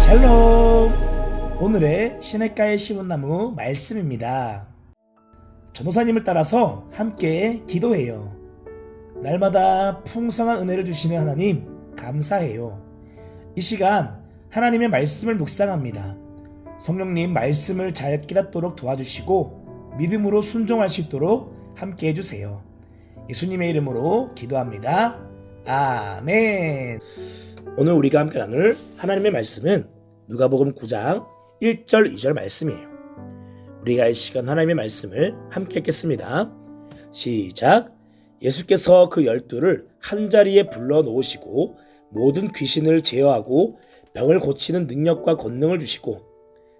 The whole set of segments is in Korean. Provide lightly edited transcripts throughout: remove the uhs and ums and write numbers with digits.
샬롬! 오늘의 시냇가에 심은 나무 말씀입니다. 전도사님을 따라서 함께 기도해요. 날마다 풍성한 은혜를 주시는 하나님 감사해요. 이 시간 하나님의 말씀을 묵상합니다. 성령님 말씀을 잘 깨닫도록 도와주시고 믿음으로 순종할 수 있도록 함께 해주세요. 예수님의 이름으로 기도합니다. 아멘. 오늘 우리가 함께 나눌 하나님의 말씀은 누가복음 9장 1절 2절 말씀이에요. 우리가 이 시간 하나님의 말씀을 함께 읽겠습니다. 시작. 예수께서 그 12를 한자리에 불러 놓으시고 모든 귀신을 제어하고 병을 고치는 능력과 권능을 주시고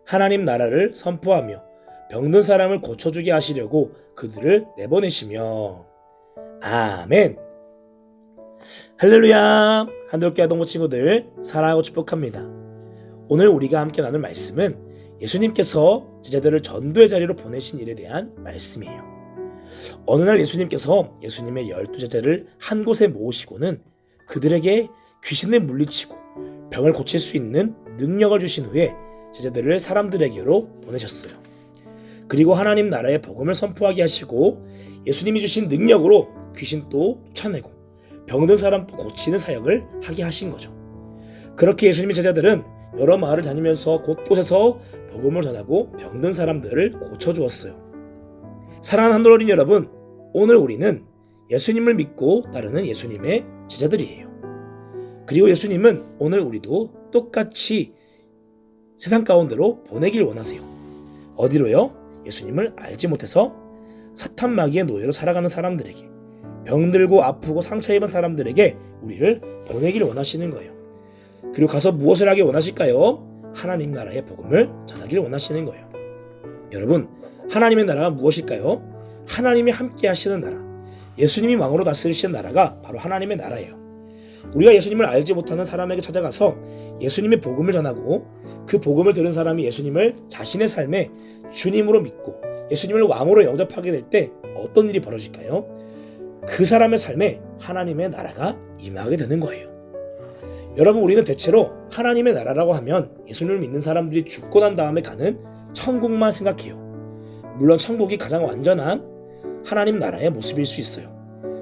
하나님 나라를 선포하며 병든 사람을 고쳐주게 하시려고 그들을 내보내시며. 아멘. 할렐루야. 한돌교 아동부 친구들 사랑하고 축복합니다. 오늘 우리가 함께 나눌 말씀은 예수님께서 제자들을 전도의 자리로 보내신 일에 대한 말씀이에요. 어느 날 예수님께서 예수님의 12제자를 한 곳에 모으시고는 그들에게 귀신을 물리치고 병을 고칠 수 있는 능력을 주신 후에 제자들을 사람들에게로 보내셨어요. 그리고 하나님 나라의 복음을 선포하게 하시고 예수님이 주신 능력으로 귀신도 쫓아내고 병든 사람도 고치는 사역을 하게 하신 거죠. 그렇게 예수님의 제자들은 여러 마을을 다니면서 곳곳에서 복음을 전하고 병든 사람들을 고쳐주었어요. 사랑하는 한돌 어린이 여러분, 오늘 우리는 예수님을 믿고 따르는 예수님의 제자들이에요. 그리고 예수님은 오늘 우리도 똑같이 세상 가운데로 보내길 원하세요. 어디로요? 예수님을 알지 못해서 사탄 마귀의 노예로 살아가는 사람들에게, 병들고 아프고 상처 입은 사람들에게 우리를 보내기를 원하시는 거예요. 그리고 가서 무엇을 하길 원하실까요? 하나님 나라의 복음을 전하기를 원하시는 거예요. 여러분, 하나님의 나라가 무엇일까요? 하나님이 함께 하시는 나라, 예수님이 왕으로 다스리시는 나라가 바로 하나님의 나라예요. 우리가 예수님을 알지 못하는 사람에게 찾아가서 예수님의 복음을 전하고 그 복음을 들은 사람이 예수님을 자신의 삶에 주님으로 믿고 예수님을 왕으로 영접하게 될 때 어떤 일이 벌어질까요? 그 사람의 삶에 하나님의 나라가 임하게 되는 거예요. 여러분, 우리는 대체로 하나님의 나라라고 하면 예수님을 믿는 사람들이 죽고 난 다음에 가는 천국만 생각해요. 물론 천국이 가장 완전한 하나님 나라의 모습일 수 있어요.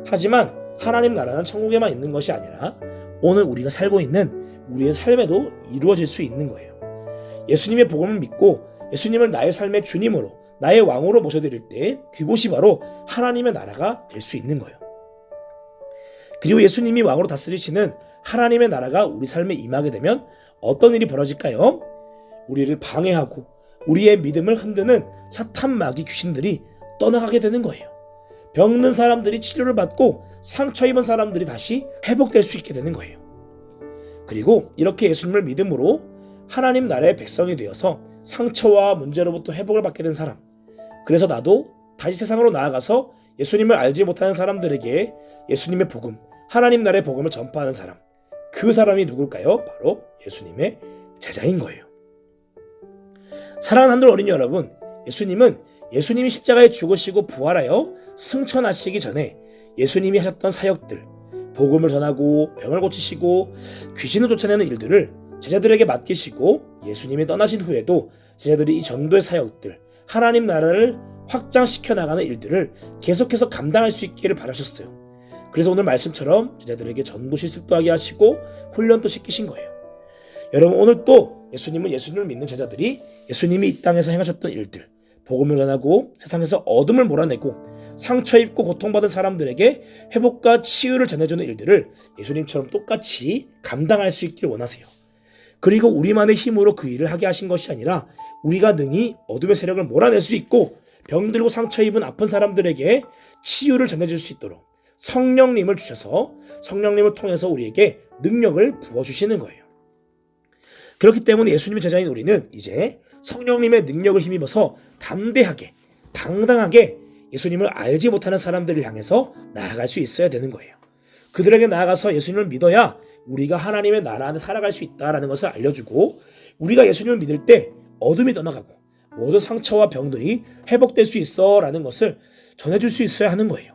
하지만 하나님 나라는 천국에만 있는 것이 아니라 오늘 우리가 살고 있는 우리의 삶에도 이루어질 수 있는 거예요. 예수님의 복음을 믿고 예수님을 나의 삶의 주님으로, 나의 왕으로 모셔드릴 때 그곳이 바로 하나님의 나라가 될 수 있는 거예요. 그리고 예수님이 왕으로 다스리시는 하나님의 나라가 우리 삶에 임하게 되면 어떤 일이 벌어질까요? 우리를 방해하고 우리의 믿음을 흔드는 사탄 마귀 귀신들이 떠나가게 되는 거예요. 병든 사람들이 치료를 받고 상처 입은 사람들이 다시 회복될 수 있게 되는 거예요. 그리고 이렇게 예수님을 믿음으로 하나님 나라의 백성이 되어서 상처와 문제로부터 회복을 받게 된 사람, 그래서 나도 다시 세상으로 나아가서 예수님을 알지 못하는 사람들에게 예수님의 복음, 하나님 나라의 복음을 전파하는 사람, 그 사람이 누굴까요? 바로 예수님의 제자인 거예요. 사랑하는 한돌 어린이 여러분, 예수님이 십자가에 죽으시고 부활하여 승천하시기 전에 예수님이 하셨던 사역들, 복음을 전하고 병을 고치시고 귀신을 쫓아내는 일들을 제자들에게 맡기시고 예수님이 떠나신 후에도 제자들이 이 전도의 사역들, 하나님 나라를 확장시켜 나가는 일들을 계속해서 감당할 수 있기를 바라셨어요. 그래서 오늘 말씀처럼 제자들에게 전도 실습도 하게 하시고 훈련도 시키신 거예요. 여러분, 오늘 또 예수님을 믿는 제자들이 예수님이 이 땅에서 행하셨던 일들, 복음을 전하고 세상에서 어둠을 몰아내고 상처 입고 고통받은 사람들에게 회복과 치유를 전해주는 일들을 예수님처럼 똑같이 감당할 수 있기를 원하세요. 그리고 우리만의 힘으로 그 일을 하게 하신 것이 아니라 우리가 능히 어둠의 세력을 몰아낼 수 있고 병들고 상처 입은 아픈 사람들에게 치유를 전해줄 수 있도록 성령님을 주셔서 성령님을 통해서 우리에게 능력을 부어주시는 거예요. 그렇기 때문에 예수님의 제자인 우리는 이제 성령님의 능력을 힘입어서 담대하게, 당당하게 예수님을 알지 못하는 사람들을 향해서 나아갈 수 있어야 되는 거예요. 그들에게 나아가서 예수님을 믿어야 우리가 하나님의 나라 안에 살아갈 수 있다는 것을 알려주고, 우리가 예수님을 믿을 때 어둠이 떠나가고 모든 상처와 병들이 회복될 수 있어 라는 것을 전해줄 수 있어야 하는 거예요.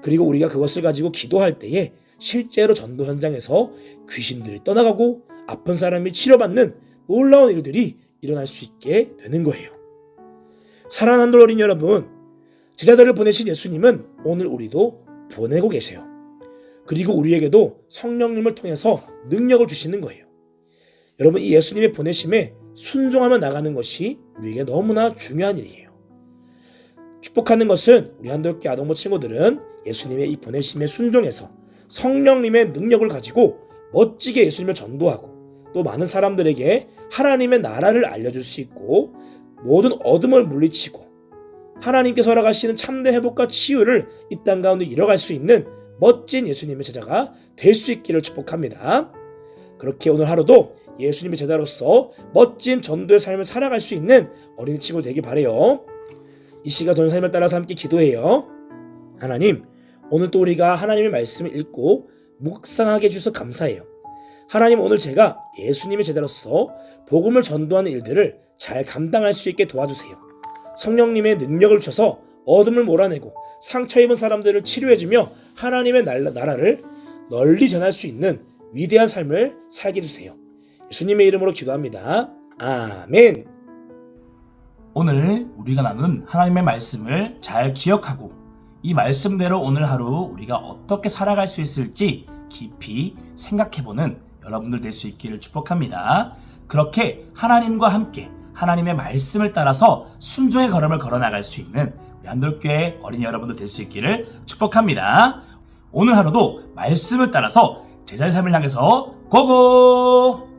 그리고 우리가 그것을 가지고 기도할 때에 실제로 전도 현장에서 귀신들이 떠나가고 아픈 사람이 치료받는 놀라운 일들이 일어날 수 있게 되는 거예요. 사랑하는 한돌 어린이 여러분, 제자들을 보내신 예수님은 오늘 우리도 보내고 계세요. 그리고 우리에게도 성령님을 통해서 능력을 주시는 거예요. 여러분, 이 예수님의 보내심에 순종하며 나가는 것이 우리에게 너무나 중요한 일이에요. 축복하는 것은 우리 한돌교회 아동부 친구들은 예수님의 이 보내심에 순종해서 성령님의 능력을 가지고 멋지게 예수님을 전도하고 또 많은 사람들에게 하나님의 나라를 알려줄 수 있고 모든 어둠을 물리치고 하나님께서 허락하시는 참된 회복과 치유를 이 땅 가운데 이뤄갈 수 있는 멋진 예수님의 제자가 될 수 있기를 축복합니다. 그렇게 오늘 하루도 예수님의 제자로서 멋진 전도의 삶을 살아갈 수 있는 어린이 친구 되길 바라요. 이 시간 저는 삶을 따라서 함께 기도해요. 하나님, 오늘 또 우리가 하나님의 말씀을 읽고 묵상하게 해주셔서 감사해요. 하나님, 오늘 제가 예수님의 제자로서 복음을 전도하는 일들을 잘 감당할 수 있게 도와주세요. 성령님의 능력을 주셔서 어둠을 몰아내고 상처 입은 사람들을 치료해주며 하나님의 나라를 널리 전할 수 있는 위대한 삶을 살게 해주세요. 예수님의 이름으로 기도합니다. 아멘. 오늘 우리가 나눈 하나님의 말씀을 잘 기억하고 이 말씀대로 오늘 하루 우리가 어떻게 살아갈 수 있을지 깊이 생각해보는 여러분들 될 수 있기를 축복합니다. 그렇게 하나님과 함께 하나님의 말씀을 따라서 순종의 걸음을 걸어나갈 수 있는 우리 한돌교회 어린이 여러분들 될 수 있기를 축복합니다. 오늘 하루도 말씀을 따라서 제자의 삶을 향해서 고고!